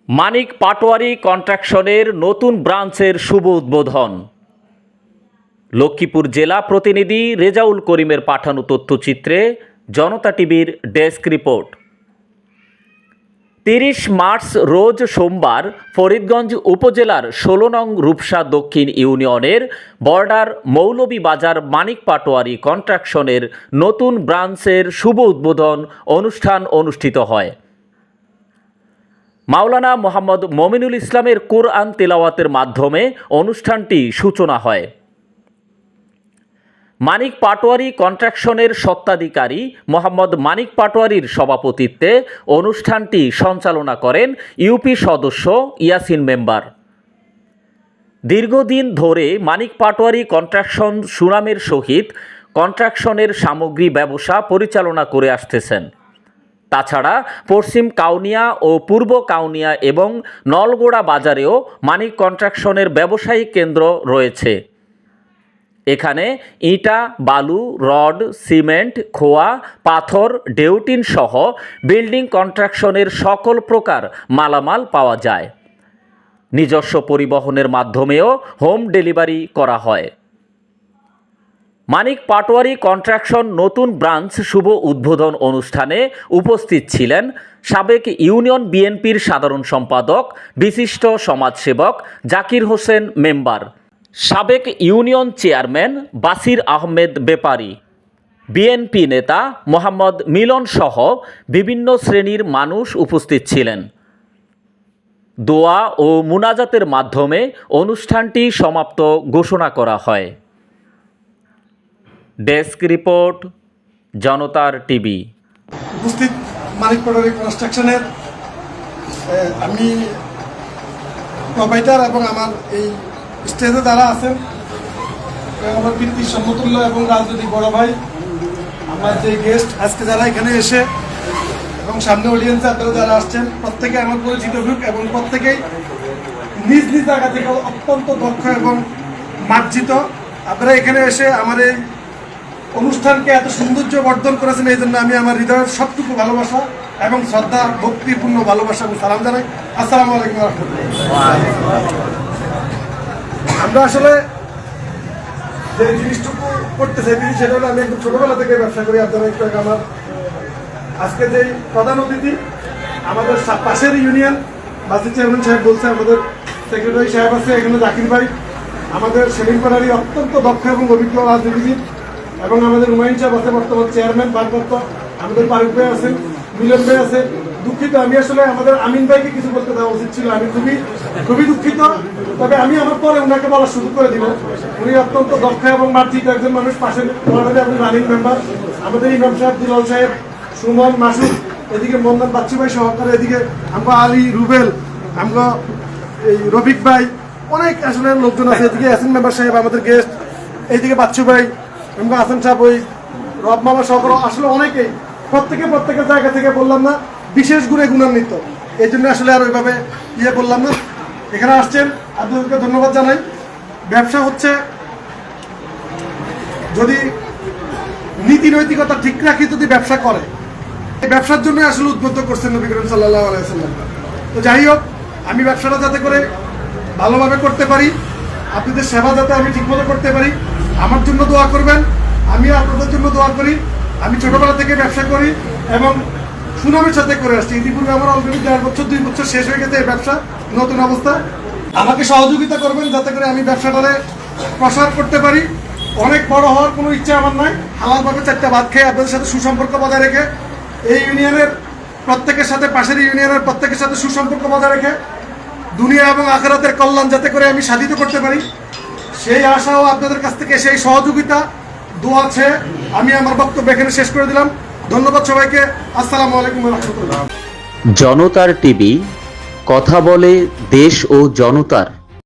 মানিক পাটোয়ারি কন্ট্রাকশনের নতুন ব্রাঞ্চের শুভ উদ্বোধন। লক্ষ্মীপুর জেলা প্রতিনিধি রেজাউল করিমের পাঠানো তথ্যচিত্রে জনতা টিভির ডেস্ক রিপোর্ট। 30 মার্চ রোজ সোমবার ফরিদগঞ্জ উপজেলার 16 নং রূপসা দক্ষিণ ইউনিয়নের বর্ডার মৌলভীবাজার মানিক পাটোয়ারি কন্ট্রাকশনের নতুন ব্রাঞ্চের শুভ উদ্বোধন অনুষ্ঠান অনুষ্ঠিত হয়। মাওলানা মোহাম্মদ মমিনুল ইসলামের কোরআন তেলাওয়াতের মাধ্যমে অনুষ্ঠানটি সূচনা হয়। মানিক পাটোয়ারি কন্ট্রাকশনের স্বত্বাধিকারী মোহাম্মদ মানিক পাটোয়ারির সভাপতিত্বে অনুষ্ঠানটি সঞ্চালনা করেন ইউপি সদস্য ইয়াসিন মেম্বার। দীর্ঘদিন ধরে মানিক পাটোয়ারি কন্ট্রাকশন সুনামের সহিত কন্ট্রাকশনের সামগ্রী ব্যবসা পরিচালনা করে আসতেছেন। তাছাড়া পশ্চিম কাউনিয়া ও পূর্ব কাউনিয়া এবং নলগোড়া বাজারেও মানিক কন্ট্রাকশনের ব্যবসায়িক কেন্দ্র রয়েছে। এখানে ইটা, বালু, রড, সিমেন্ট, খোয়া, পাথর, ডেউটিন সহ বিল্ডিং কন্ট্রাকশনের সকল প্রকার মালামাল পাওয়া যায়। নিজস্ব পরিবহনের মাধ্যমেও হোম ডেলিভারি করা হয়। মানিক পাটোয়ারি কন্ট্রাকশন নতুন ব্রাঞ্চ শুভ উদ্বোধন অনুষ্ঠানে উপস্থিত ছিলেন সাবেক ইউনিয়ন বিএনপির সাধারণ সম্পাদক বিশিষ্ট সমাজসেবক জাকির হোসেন মেম্বার, সাবেক ইউনিয়ন চেয়ারম্যান বাসির আহমেদ বেপারী, বিএনপি নেতা মোহাম্মদ মিলন সহ বিভিন্ন শ্রেণীর মানুষ উপস্থিত ছিলেন। দোয়া ও মুনাজাতের মাধ্যমে অনুষ্ঠানটি সমাপ্ত ঘোষণা করা হয়। ডেস্ক রিপোর্ট, জনতার টিভি। উপস্থিত মানিক পাটোয়ারি কনস্ট্রাকশনের আমি প্রোভাইডার এবং আমার এই স্টেজে যারা আছেন আমার পিতৃ সমতুল্য এবং রাজনৈতিক বড় ভাই, আমার যে গেস্ট আজকে যারা এখানে এসে এবং সামনে অডিয়েন্সে আপনারা যারা আসছেন প্রত্যেকে আমার পরিচিত লোক এবং প্রত্যেকেই নিজ নিজ জায়গা থেকে অত্যন্ত দক্ষ এবং মার্জিত। আপনারা এখানে এসে আমার এই অনুষ্ঠানকে এত সৌন্দর্য বর্ধন করেছেন, এই জন্য আমি আমার হৃদয়ের সবটুকু ভালোবাসা এবং শ্রদ্ধা ভক্তিপূর্ণ ভালোবাসা এবং সালাম জানাই। আসসালামু আলাইকুম ওয়া রাহমাতুল্লাহ। আমরা আসলে যে জিনিসটুকু করতে চাইছি সেটা হলো আমি একদম ছোটবেলা থেকে ব্যবসা করি। আপনারা একটু আগে আমার আজকে যে প্রধান অতিথি আমাদের পাশের ইউনিয়ন বাসির চেয়ারম্যান সাহেব বলছে, আমাদের সেক্রেটারি সাহেব আছে এখানে, জাকির ভাই, আমাদের সেলিম পাড়ারি অত্যন্ত দক্ষ এবং অভিজ্ঞ রাজনীতিবিদ, এবং আমাদের হুমায়ুন সাহেব আছে বর্তমান চেয়ারম্যান ভারপ্রাপ্ত, আমাদের ফারুক ভাই আছেন, মিলন ভাই আছে। দুঃখিত, আমি আসলে আমাদের আমিন ভাইকে কিছু বলতে দেওয়া উচিত ছিল, আমি খুবই দুঃখিত। তবে আমি আমার পরে ওনাকে বলার সুযোগ করে দিব। উনি অত্যন্ত দক্ষ এবং মার্জিত একজন মানুষ। পাশের আপনি রানিং মেম্বার আমাদের ইমাম সাহেব, দুলাল সাহেব, সুমন, মাসুদ, এদিকে মন্দন বাচ্চু ভাই সহকারে, এদিকে আমরা আলী, রুবেল, আমরা এই রফিক ভাই, অনেক আসলে লোকজন আছে। এদিকে ইয়াসিন মেম্বার সাহেব আমাদের গেস্ট, এইদিকে বাচ্চু ভাই, আমরা হাসান সাহেব, ওই রব মামা সহকারে, আসলে অনেকেই প্রত্যেকের জায়গা থেকে বললাম না, বিশেষ গুণে গুণান্বিত, এই জন্য আসলে আর ওইভাবে বললাম না। এখানে আসছেন আপনাদেরকে ধন্যবাদ জানাই। ব্যবসা হচ্ছে যদি নীতি নৈতিকতা ঠিক রাখি, যদি ব্যবসা করে, এই ব্যবসার জন্য আসলে উদ্বুদ্ধ করছেন নবী করিম সাল্লাল্লাহু আলাইহি ওয়াসাল্লাম। তো যাই হোক, আমি ব্যবসাটা যাতে করে ভালোভাবে করতে পারি, আপনাদের সেবা যাতে আমি ঠিকমতো করতে পারি, আমার জন্য দোয়া করবেন, আমিও আপনাদের জন্য দোয়া করি। আমি ছোটবেলা থেকে ব্যবসা করি এবং সুনামের সাথে করে আসছি। ইতিপূর্বে আমার অলরেডি 1.5 বছর 2 বছর শেষ হয়ে গেছে এই ব্যবসা নতুন অবস্থা। আমাকে সহযোগিতা করবেন যাতে করে আমি ব্যবসাটারে প্রসার করতে পারি। অনেক বড় হওয়ার কোনো ইচ্ছা আমার নাই। হালালভাবে 4টা ভাত খেয়ে আপনাদের সাথে সুসম্পর্ক বজায় রেখে, এই ইউনিয়নের প্রত্যেকের সাথে, পাশের ইউনিয়নের প্রত্যেকের সাথে সুসম্পর্ক বজায় রেখে দুনিয়া এবং আখিরাতের কল্যাণ যাতে করে আমি সাধিত করতে পারি, সেই আশাও আপনাদের কাছ থেকে, সেই সহযোগিতা দোয়া আছে। আমি আমার বক্তব্য এখানে শেষ করে দিলাম। ধন্যবাদ সবাইকে। আসসালামু আলাইকুম ওয়া রাহমাতুল্লাহ। জনতার টিভি, কথা বলে দেশ ও জনতার।